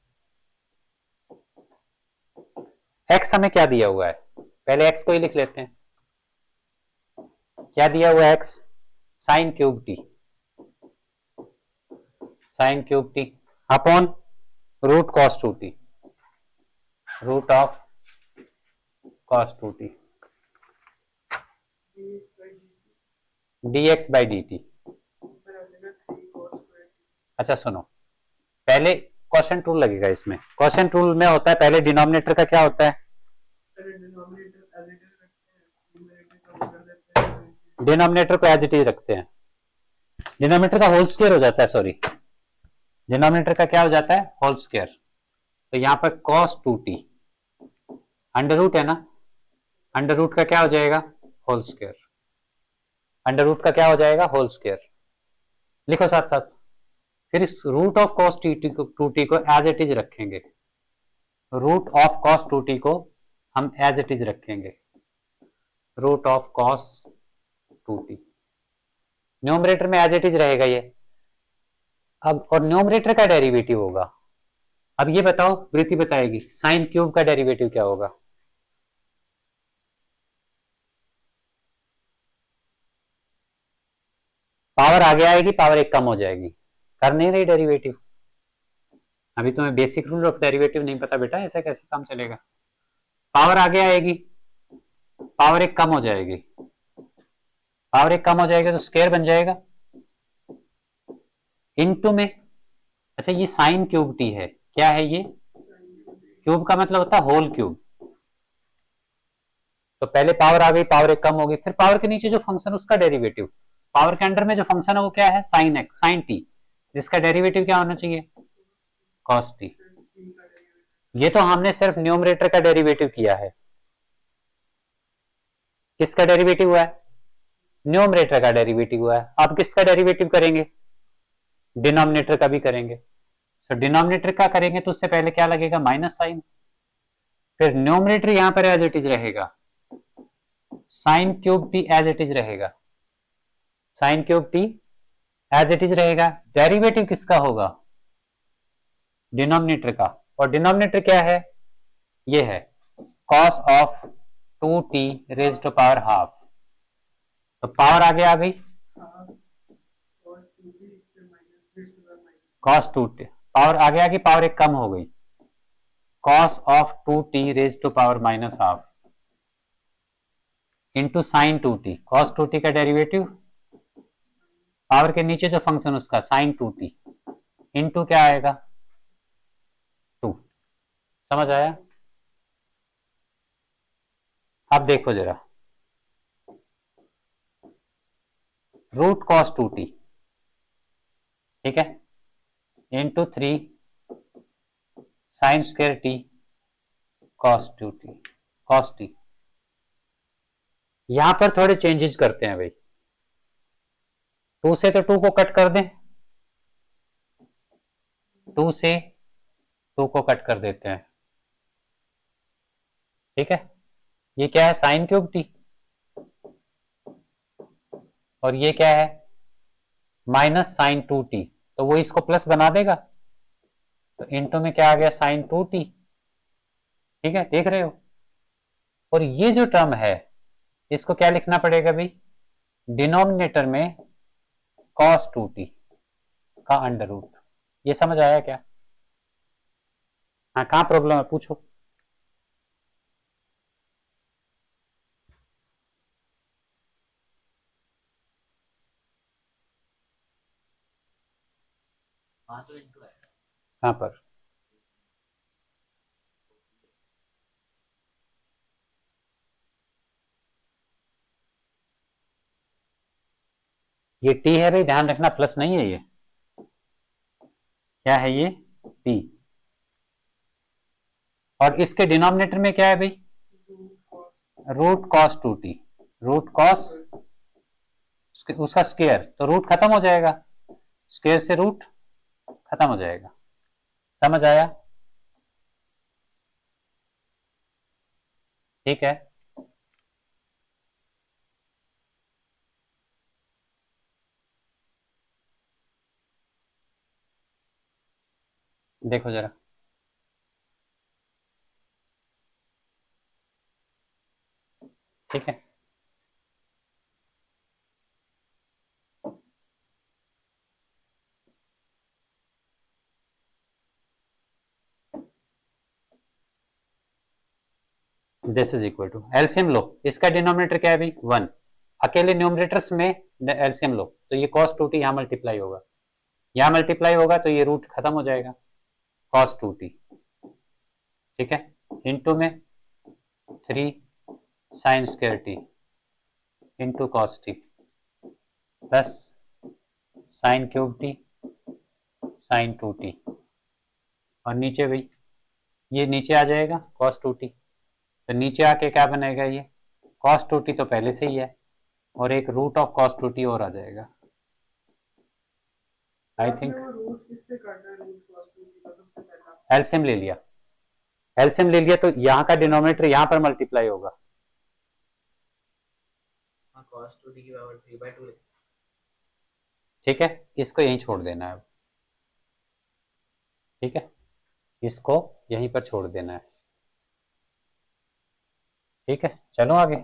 एक्स हमें क्या दिया हुआ है, पहले एक्स को ही लिख लेते हैं। क्या दिया हुआ है x, sine cube t, sine cube t upon root cos two t, root of cos two t d x by d t. अच्छा सुनो, पहले क्वेश्चन टूल लगेगा इसमें। क्वेश्चन टूल में होता है पहले डिनोमिनेटर का क्या होता है, डिनोमिनेटर को एज इट इज रखते हैं, डिनोमिनेटर का होल स्क्वायर हो जाता है, सॉरी डिनोमिनेटर का क्या हो जाता है, होल स्क्वायर। तो यहां पर cos 2t अंडर रूट है ना, अंडर रूट का क्या हो जाएगा, होल स्क्वायर, अंडर रूट का क्या हो जाएगा, होल स्क्वायर। लिखो साथ साथ, फिर इस रूट ऑफ cos 2t को एज इट इज रखेंगे, रूट ऑफ cos 2t को हम एज इट इज रखेंगे, root of cos 2t numerator में एज इट इज रहेगा ये। अब और न्यूमरेटर का डेरिवेटिव होगा। अब ये बताओ, वृत्ति बताएगी साइन क्यूब का डेरिवेटिव क्या होगा। पावर आगे आएगी, पावर एक कम हो जाएगी, कर नहीं रही डेरिवेटिव। अभी तुम्हें बेसिक रूल ऑफ डेरिवेटिव नहीं पता बेटा, ऐसा कैसे काम चलेगा। पावर आगे आएगी, पावर एक कम हो जाएगी, पावर एक कम हो जाएगा तो स्क्वायर बन जाएगा इनटू में। अच्छा ये साइन क्यूब टी है, क्या है ये, क्यूब का मतलब होता है होल क्यूब। तो पहले पावर आ गई, पावर एक कम होगी, फिर पावर के नीचे जो फंक्शन उसका डेरिवेटिव, पावर के अंडर में जो फंक्शन है वो क्या है, साइन एक्स, साइन टी, जिसका डेरिवेटिव क्या होना चाहिए, कॉस टी। ये तो हमने सिर्फ न्यूमरेटर का डेरिवेटिव किया है, किसका डेरिवेटिव हुआ है, न्यूमरेटर का डेरिवेटिव हुआ है। अब किसका डेरिवेटिव करेंगे, डिनोमिनेटर का भी करेंगे। तो डिनोमिनेटर का करेंगे तो उससे पहले क्या लगेगा, माइनस साइन, फिर न्यूमरेटर यहां पर एज इट इज रहेगा, sine cube t as it is रहेगा, sine cube t as it is रहेगा। डेरिवेटिव किसका होगा, डिनोमिनेटर का, और डिनोमिनेटर क्या है, ये है cos of 2t raise to power half. तो पावर आगे आ गई, cos 2t, पावर आगे आ गई, पावर एक कम हो गई, cos of 2t raise to power minus half into sine 2t, cos 2t का डेरिवेटिव, पावर के नीचे जो फंक्शन उसका साइन 2t इंटू क्या आएगा 2। समझ आया। अब देखो जरा, रूट कॉस 2t, ठीक है, into 3 sine square T cos 2t, cos T. यहां पर थोड़े चेंजेस करते हैं भाई, 2 से तो 2 को कट कर दें, 2 से 2 को कट कर देते हैं, ठीक है। ये क्या है, साइन क्यूब टी, और ये क्या है, माइनस साइन 2t, तो वो इसको प्लस बना देगा, तो इनटू में क्या आ गया, साइन 2t, ठीक है, देख रहे हो। और ये जो टर्म है इसको क्या लिखना पड़ेगा भाई, डिनोमिनेटर में cos 2t का अंडर रूट। ये समझ आया क्या, हाँ कहाँ प्रॉब्लम है पूछो। कहाँ पर, ये टी है भाई, ध्यान रखना प्लस नहीं है, ये क्या है, ये टी। और इसके डिनोमिनेटर में क्या है भाई, root cos 2t, root cos उसका स्क्वायर, तो रूट खत्म हो जाएगा, स्क्वायर से रूट खत्म हो जाएगा। समझ आया, ठीक है। देखो जरा, ठीक है। This is equal to LCM लो, इसका डिनोमिनेटर क्या है भाई 1, अकेले न्यूमरेटर्स में एलसीएम लो तो ये cos 2t यहाँ मल्टीप्लाई होगा, यहाँ मल्टीप्लाई होगा तो ये रूट खत्म हो जाएगा cos 2t, ठीक है, इनटू में 3 sine square t into cos t plus sine cube t sine 2t, और नीचे भाई ये नीचे आ जाएगा cos 2t, तो नीचे आके क्या बनेगा, ये cos 2t तो पहले से ही है और एक रूट ऑफ cos 2t और आ जाएगा। आई थिंक रूट किससे काटना है, रूट cos 2t का सबसे पहला एलसीएम ले लिया, एलसीएम ले लिया तो यहाँ का डिनोमिनेटर यहाँ पर मल्टीप्लाई होगा, हाँ cos 2t की पावर 3/2 ठीक है, इसको यहीं छोड़ देना है, ठीक है, इसको यहीं पर छोड़ देना है, ठीक है। चलो आगे,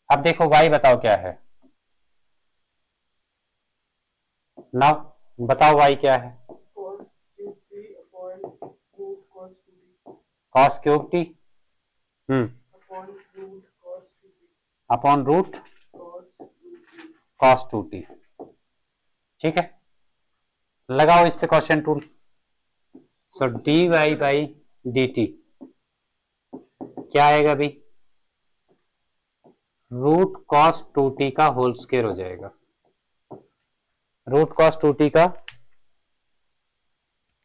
अब देखो y बताओ क्या है, नाउ बताओ y क्या है, cos 2t upon root cos 2t cos cube t upon root cos 2t upon root cos 2t cos 2t, ठीक है, लगाओ इस पे quotient rule, so d y by d t क्या आएगा भाई, रूट कॉस 2t का होल स्क्वायर हो जाएगा, रूट कॉस 2t का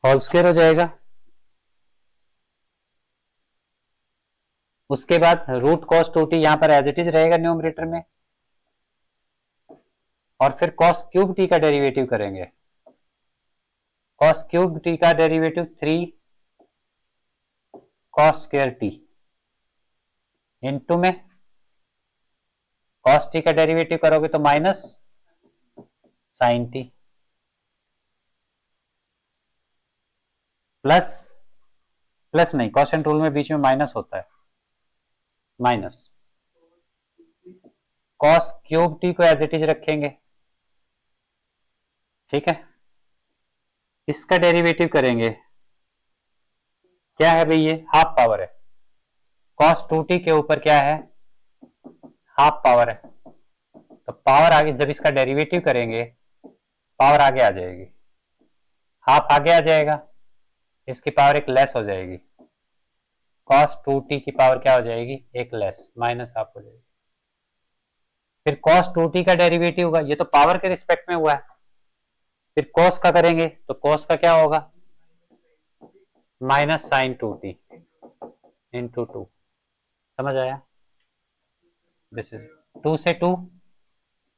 होल स्क्वायर हो जाएगा, उसके बाद रूट कॉस 2t यहां पर एज इट इज रहेगा न्यूमरेटर में, और फिर कॉस क्यूब टी का डेरिवेटिव करेंगे, कॉस क्यूब टी का डेरिवेटिव 3 कॉस स्क्वायर टी इनटू में कॉस टी का डेरिवेटिव करोगे तो minus sine t plus, plus नहीं, क्वेश्चन टूल में बीच में माइनस होता है, माइनस कॉस क्यूब टी को एज इट इज रखेंगे, ठीक है, इसका डेरिवेटिव करेंगे, क्या है भाई ये हाफ पावर है, cos 2t के ऊपर क्या है हाफ पावर है, तो पावर आगे जब इसका डेरिवेटिव करेंगे पावर आगे आ जाएगी, हाफ आगे आ जाएगा, इसकी पावर एक लेस हो जाएगी, cos 2t की पावर क्या हो जाएगी एक लेस, माइनस हाफ हो जाएगी, फिर cos 2t का डेरिवेटिव होगा, ये तो पावर के रिस्पेक्ट में हुआ है, फिर cos का करेंगे तो cos का क्या होगा माइनस साइन 2t इंटू 2, समझ आया, दिस इज 2 से 2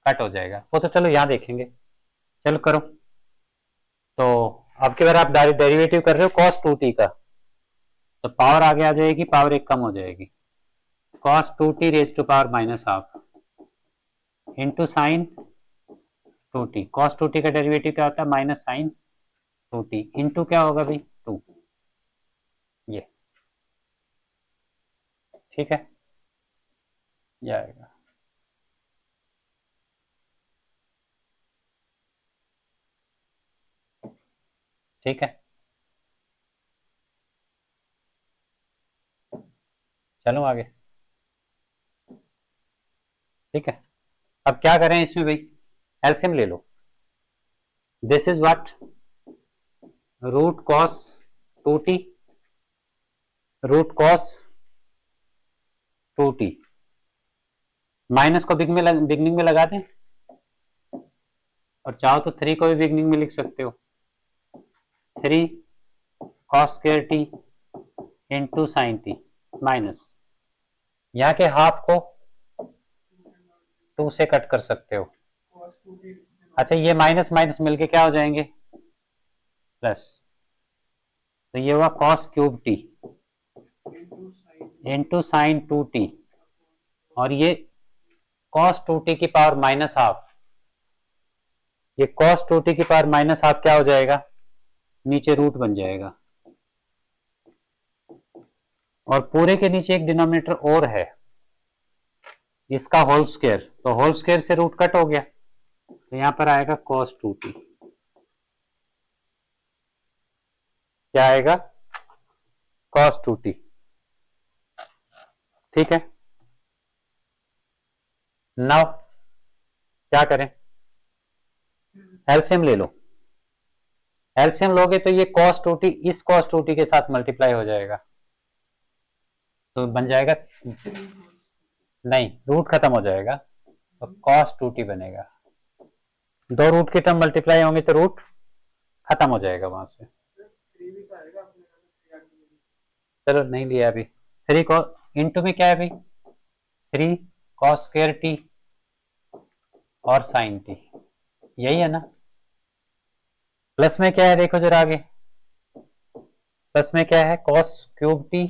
कट हो जाएगा, वो तो चलो यहां देखेंगे, चलो करो, तो अब की बार आप डायरेक्ट डेरिवेटिव कर रहे हो cos 2t का, तो पावर आगे आ जाएगी, पावर एक कम हो जाएगी, cos 2t raise to power minus half into sine 2t, cos 2t का डेरिवेटिव क्या होता है माइनस साइन 2t इंटू क्या होगा भाई 2, ये ठीक है, ये आएगा, ठीक है, चलो आगे, ठीक है, अब क्या करें इसमें भाई एलसीएम ले लो, this is what root cos 2t, root cos 2t, minus को बिगनिंग में लगा दें, और चाहो तो 3 को भी बिगनिंग में लिख सकते हो, 3 cos square t into sine T minus, यहाँ के हाफ को 2 से कट कर सकते हो, cos 2t अच्छा ये माइनस माइनस मिलके क्या हो जाएंगे प्लस, तो ये हुआ cos cube T into sin into sine 2t, और ये cos 2t की पावर माइनस हाफ, ये cos 2t की पावर माइनस हाफ क्या हो जाएगा, नीचे रूट बन जाएगा, और पूरे के नीचे एक डिनोमिनेटर और है, इसका होल स्क्वायर, तो होल स्क्वायर से रूट कट हो गया, तो यहां पर आएगा cos 2t, क्या आएगा, cos 2t। ठीक है, नाउ क्या करें, एलसीएम ले लो, एलसीएम लोगे तो ये cos 2t इस cos 2t के साथ मल्टीप्लाई हो जाएगा, तो बन जाएगा, नहीं रूट खत्म हो जाएगा, तो cos 2t बनेगा, दो रूट के टर्म मल्टीप्लाई होंगे तो रूट खत्म हो जाएगा वहां से। चलो नहीं लिया अभी, 3 को इंटू में क्या है भाई, 3 cos स्क्वायर टी और साइन टी, यही है ना, प्लस में क्या है देखो जरा आगे, प्लस में क्या है, cos cube T,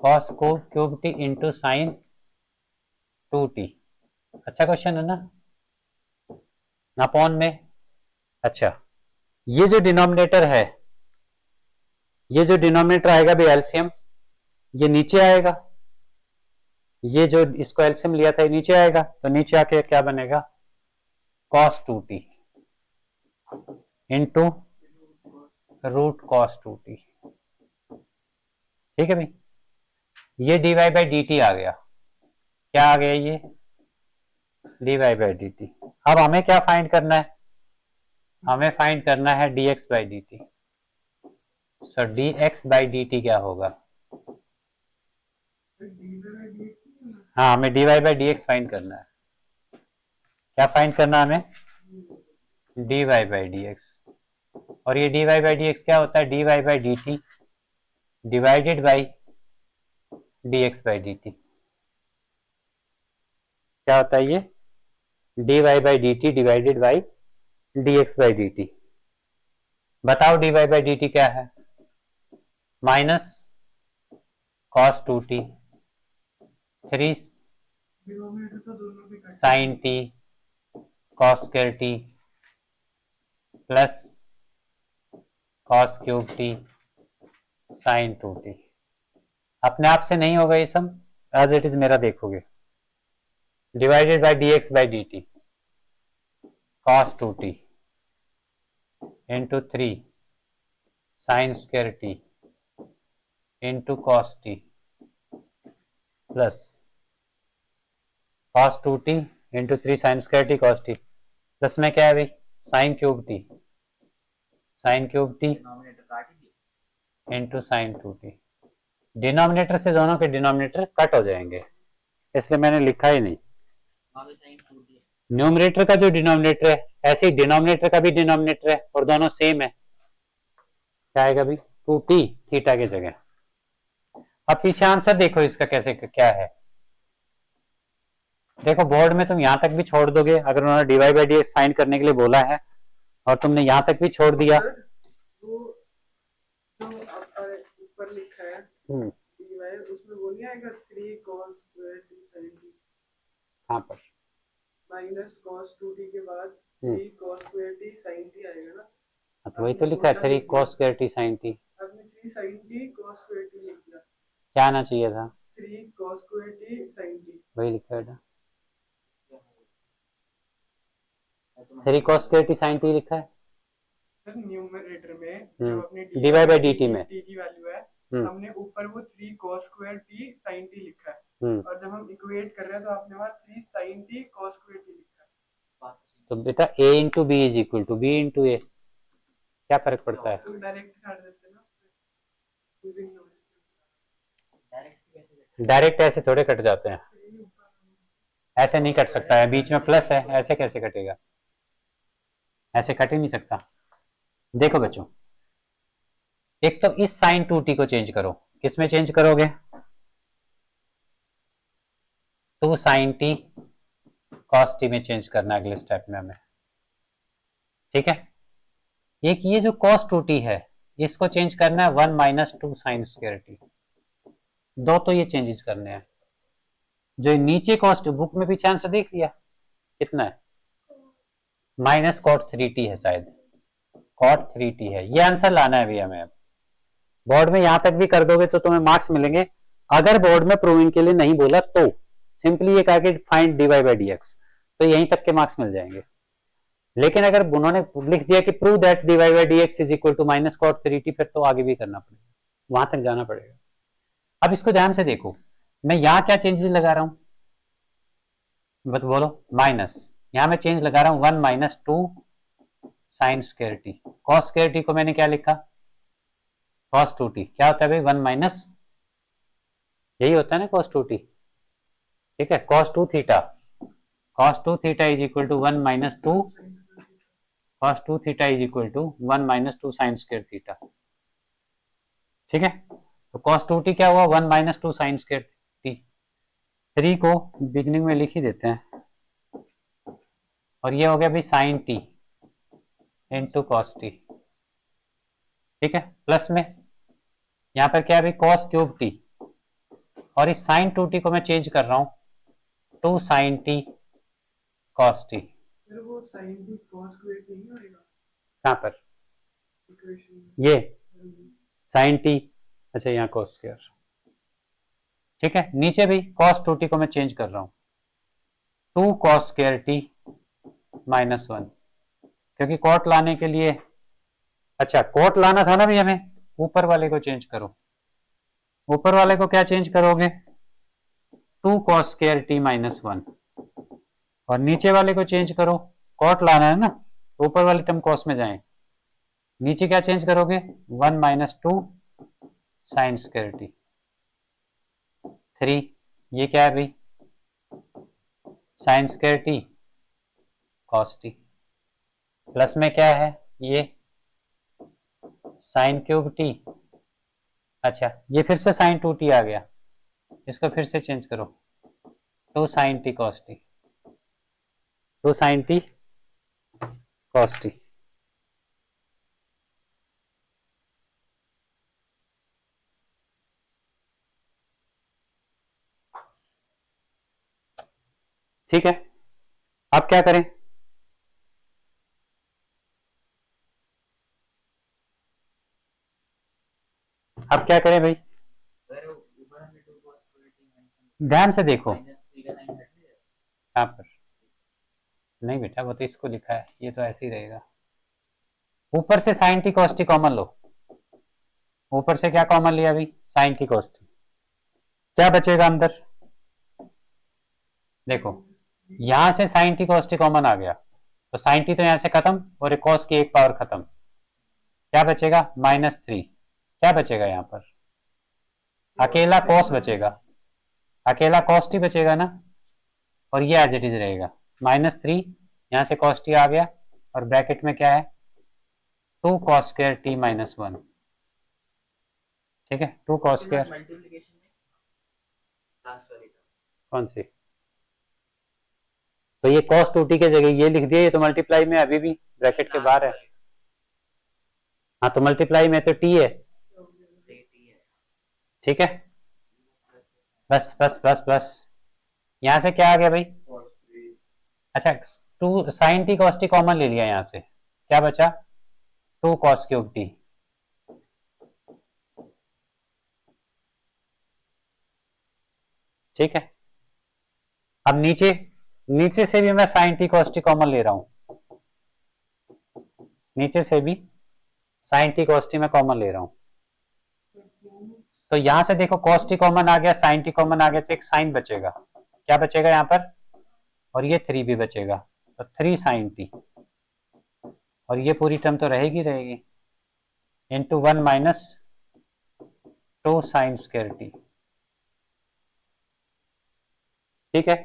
cos cube T into sine 2t, अच्छा क्वेश्चन है ना, अपॉन में, अच्छा ये जो डिनोमिनेटर है, ये जो डिनोमिनेटर आएगा भी एलसीएम, ये नीचे आएगा, ये जो इसको एलसीएम लिया था ये नीचे आएगा, तो नीचे आके क्या बनेगा, cos 2t into root cos 2t, ठीक है भाई, ये dy बाई डी टी आ गया, क्या आ गया ये, dy बाई डी टी। अब हमें क्या फाइंड करना है, हमें फाइंड करना है dx by d T, so dx by d t क्या होगा, हाँ हमें dy by d x find करना है, क्या फाइंड करना है हमें, dy बाई डी एक्स, और ये dy बाई डी एक्स क्या होता है, dy by d t divided by dx by d t, क्या होता है ये, dy by d t divided by dx by d t, बताओ dy बाई डी टी क्या है, minus cos 2t 3 sine t cos square t plus cos cube t sine 2t, अपने आप से नहीं होगा ये सब, एज इट इज मेरा देखोगे, divided by dx by d T cos 2t into 3 sine square t into cos t plus cos 2t into 3 sine square T cos t, plus में क्या है भाई, sign cube T into sine 2t, denominator से दोनों के डिनोमिनेटर कट हो जाएंगे, इसलिए मैंने लिखा ही नहीं, न्यूमरेटर का जो डिनोमिनेटर है ऐसे ही डिनोमिनेटर का भी डिनोमिनेटर है और दोनों सेम है, क्या आएगा भाई, 2t थीटा की जगह। अब पीछे आंसर देखो इसका कैसे क्या है, देखो बोर्ड में तुम यहां तक भी छोड़ दोगे, अगर उन्होंने dy by d x find करने के लिए बोला है और तुमने यहां तक भी छोड़ दिया, जो ऊपर लिखा है उसमें वो नहीं आएगा 3 cos square T sin t, कहां पर, माइनस cos 2t के बाद 3 cos square T sin t आएगा ना, तो वही तो लिखा है 3 cos square T sin t, आपने 3 sin t cos square T लिख दिया, क्या आना चाहिए था, 3 cos square T sin t, वही लिखा है ना, 3 cos square T sin t लिखा है, न्यूमरेटर में जो अपने dy बाई डी टी में t की वैल्यू है, हमने ऊपर वो 3 cos square t sin t लिखा है, और जब हम इक्वेट कर रहे हैं तो आपने वहां 3 sin t cos square t लिखा है, तो बेटा a into b is equal to b into a, क्या फर्क पड़ता है, तो डायरेक्ट काट देते ना, डायरेक्ट ऐसे थोड़े कट जाते हैं, ऐसे नहीं कट सकता है, बीच में प्लस है, ऐसे कैसे कटेगा, ऐसे कट ही नहीं सकता। देखो बच्चों, एक तो इस साइन 2t को चेंज करो, किसमें चेंज करोगे, 2 साइन टी cos t में चेंज करना है अगले स्टेप में हमें, ठीक है। एक ये जो cos 2t है इसको चेंज करना है 1 माइनस 2 साइन स्क्वायर टी, दो तो ये चेंजेस करने हैं, जो नीचे कॉस्ट बुक में पीछे आंसर देख लिया कितना है, माइनस कॉट 3t है, शायद कॉट 3t है। ये आंसर लाना है भैया हमें। अब बोर्ड में यहां तक भी कर दोगे तो तुम्हें मार्क्स मिलेंगे। अगर बोर्ड में प्रूविंग के लिए नहीं बोला तो सिंपली ये कहा कि फाइंड dy बाई dx, तो यहीं तक के मार्क्स मिल जाएंगे। लेकिन अगर उन्होंने लिख दिया कि prove that dy by dx is equal to minus cot 3t, फिर तो आगे भी करना पड़ेगा, वहां तक जाना पड़ेगा। अब इसको ध्यान से देखो, मैं यहां क्या चेंजेस लगा रहा हूं, बोलो माइनस, यहां मैं चेंज लगा रहा हूं 1 minus 2 sine square T. Cos square T को मैंने क्या लिखा, कॉस 2t। क्या होता है भाई, 1 माइनस, यही होता है ना कॉस 2t, ठीक है, cos 2 theta, cos 2 theta is equal to 1 minus 2 cos 2 theta is equal to 1 minus 2 sine square theta, ठीक है। तो कॉस 2t क्या हुआ, 1 माइनस 2 साइन स्क्वायर टी। 3 को बिगनिंग में लिख ही देते हैं, और ये हो गया भाई sine t into cos t, ठीक है। प्लस में यहां पर क्या है भाई, कॉस क्यूब टी, और इस साइन 2t को मैं चेंज कर रहा हूं 2 साइन टी कॉस टी। फिर वो sin t cos square t नहीं होएगा कहां पर, इक्वेशन में? ये साइन टी, अच्छा यहाँ कॉस स्क्वायर, ठीक है। नीचे भी कॉस 2t को मैं चेंज कर रहा हूं 2 कॉस स्क्वायर टी माइनस 1, क्योंकि कॉट लाने के लिए, अच्छा कॉट लाना था ना भी हमें, ऊपर वाले को चेंज करो। ऊपर वाले को क्या चेंज करोगे, 2 कॉस स्क्वायर टी माइनस 1, और नीचे वाले को चेंज करो, कॉट लाना है ना, ऊपर वाले टर्म कॉस में जाए, नीचे क्या चेंज करोगे 1 माइनस 2 साइन स्क्वायर टी 3, ये क्या है भाई sign square T cos t, plus में क्या है ये साइन क्यूब टी, अच्छा ये फिर से साइन 2t आ गया, इसको फिर से चेंज करो 2 sine t cos t, 2 sine t cos t, ठीक है। अब क्या करें, अब क्या करें भाई, ध्यान से देखो यहाँ पर, नहीं बेटा वो तो इसको लिखा है, ये तो ऐसे ही रहेगा। ऊपर से sine t cos t common लो, ऊपर से क्या कॉमन लिया अभी, साइन टी कॉस टी, क्या बचेगा अंदर, देखो यहां से sine t cos t common आ गया, तो साइन टी तो यहां से खत्म, और एक कॉस की एक पावर खत्म, क्या बचेगा -3, क्या बचेगा यहाँ पर, अकेला कॉस बचेगा, अकेला कॉस टी बचेगा ना, और ये एज इट इज रहेगा -3, यहां से कॉस टी आ गया, और ब्रैकेट में क्या है 2 कॉस स्क्वायर टी माइनस 1, ठीक है, 2 कॉस स्क्वायर, कौन सी, तो ये कॉस 2t के जगह ये लिख दिया, ये तो मल्टीप्लाई में अभी भी ब्रैकेट के बाहर है, हाँ तो मल्टीप्लाई में तो t है, ठीक है, बस बस बस बस, यहां से क्या आ गया भाई, अच्छा 2 sine t cos t common ले लिया, यहां से क्या बचा 2 कॉस क्यूब टी, ठीक है। अब नीचे, नीचे से भी मैं sine t cos t common ले रहा हूं, नीचे से भी साइन टी कॉस टी मैं कॉमन ले रहा हूं, तो यहां से देखो कॉस टी कॉमन आ गया, साइन टी कॉमन आ गया, तो एक साइन बचेगा, क्या बचेगा यहाँ पर, और ये 3 भी बचेगा, तो 3 साइन टी, और ये पूरी टर्म तो रहेगी रहेगी, into 1 minus 2 sine square t, ठीक है।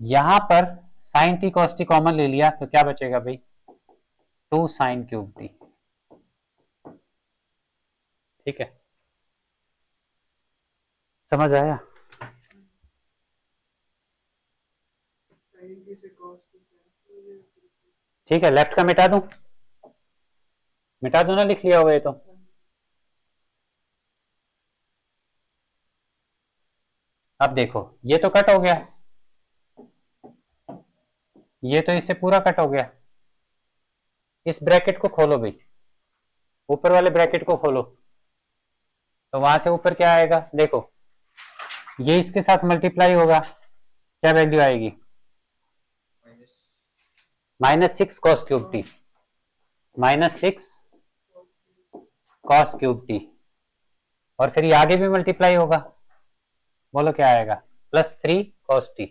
यहां पर sine t cos t common ले लिया, तो क्या बचेगा भाई 2 साइन क्यूब टी, ठीक है, समझ आया, sin t से cos t cancel हो जाएगा। ठीक है। लेफ्ट का मिटा दूं, मिटा दूं ना, लिख लिया होगा ये तो, अब देखो ये तो कट हो गया, ये तो इससे पूरा कट हो गया। इस ब्रैकेट को खोलो भाई, ऊपर वाले ब्रैकेट को खोलो, तो वहां से ऊपर क्या आएगा देखो, ये इसके साथ मल्टीप्लाई होगा, क्या वैल्यू आएगी, -6 cos cube T, -6 cos cube T, और फिर ये आगे भी मल्टीप्लाई होगा, बोलो क्या आएगा, +3 cos टी,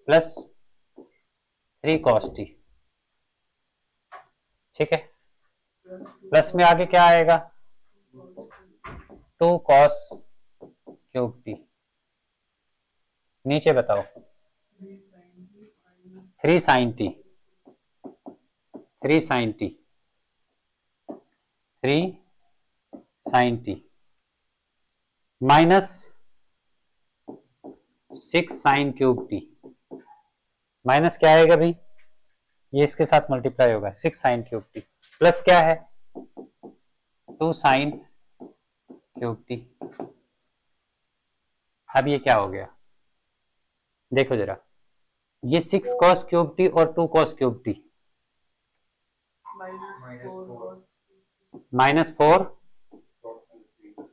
+3 cos टी, ठीक है। प्लस में आगे क्या आएगा, 2 cos क्यूब टी, नीचे बताओ 3 sin T, 3 sin T, 3 sin T, -6 sin cube T, minus क्या आएगा भाई, ये इसके साथ मल्टीप्लाई होगा 6 sin क्यूब टी, प्लस क्या है 2 sin क्यूब टी। अब ये क्या हो गया, देखो जरा, ये 6 cos क्यूब टी और 2 cos cube T, -4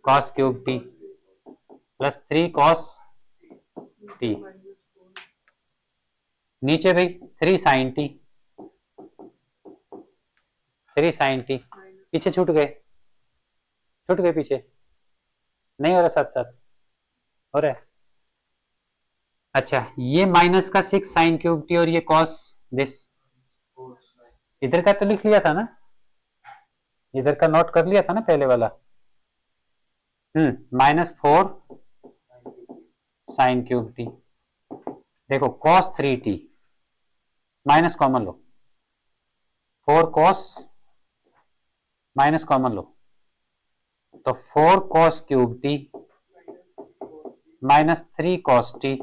cos cube T +3 cos T, नीचे भाई 3 sin टी, 3 sin टी, पीछे छूट गए पीछे, नहीं हो रहा, साथ साथ हो रहा है। अच्छा, ये माइनस का 6 sin क्यूब टी और ये cos दिस, इधर का तो लिख लिया था ना, इधर का नोट कर लिया था ना पहले वाला, -4 sin क्यूब टी, देखो cos 3t, माइनस कॉमन लो, 4 cos माइनस कॉमन लो, तो 4 cos cube T -3 cos T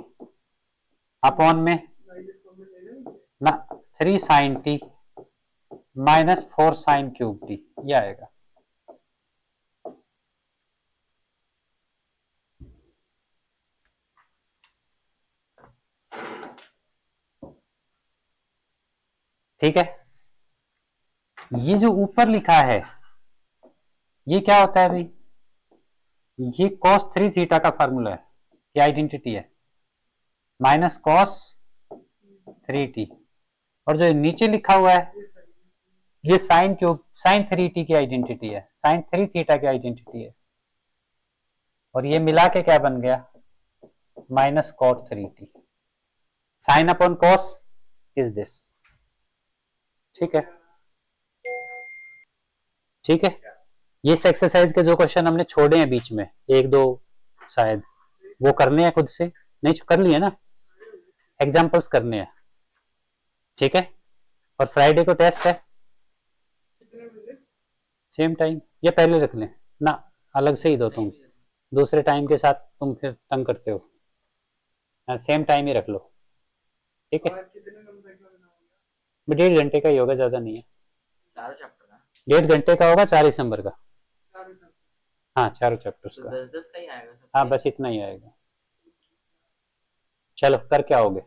upon में ना 3 sin T -4 sin cube T, ये आएगा। ठीक है, ये जो ऊपर लिखा है ये क्या होता है भाई, ये cos 3 थीटा का फार्मूला है, क्या आइडेंटिटी है, -cos 3t, और जो नीचे लिखा हुआ है ये sin 3t की आइडेंटिटी है, sin 3 थीटा की आइडेंटिटी है, और ये मिला के क्या बन गया, -cot 3t, sin upon cos is this, ठीक है। ठीक है, ये एक्सरसाइज के जो क्वेश्चन हमने छोड़े हैं बीच में, 1-2 शायद, वो करने हैं खुद से, नहीं कर लिए ना, एग्जाम्पल्स करने हैं, ठीक है। और फ्राइडे को टेस्ट है, सेम टाइम, ये पहले रख लें ना, अलग से ही दो तुम, दूसरे टाइम के साथ तुम फिर तंग करते हो, सेम टाइम ही रख लो, ठीक है। 1.5 घंटे का ही होगा, ज्यादा नहीं है, 1.5 घंटे का होगा, 40 नंबर का, हाँ 4 चैप्टर्स का, 10-10 का ही आएगा, हाँ बस इतना ही आएगा। चलो कर क्या होगे।